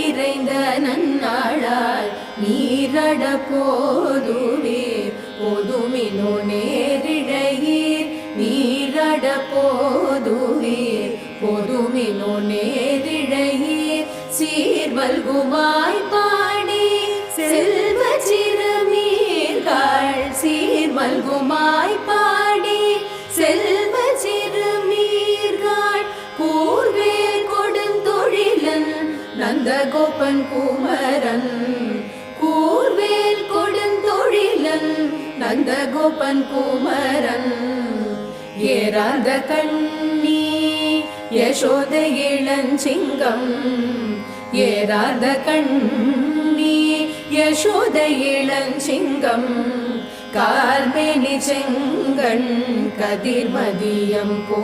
நிறைந்த நன்னாளாய் நீரட போதுவீர் போதுமினோ நேரிழையீர் நீரட போதுவீர் போதுமினோ நேரிழையீர் சீர்வல்குமாய் பாடி செல்வ சிறுமீர்கள் சீர்வல்குமாய் பாடி செல்வ சிறுமீர்கள் கூர்வேல் கொடுந்தொழிலன் நந்தகோபன் குமரன் கூர்வேல் கொடுந்தொழிலன் நந்தகோபன் குமரன் ஏறாத கண்ணி யசோத இளஞ்சிங்கம் ஏறாத கண்ணி யசோத இளஞ்சிங்கம் கார்மேனி செங்கண் கதிர்மதியம் போ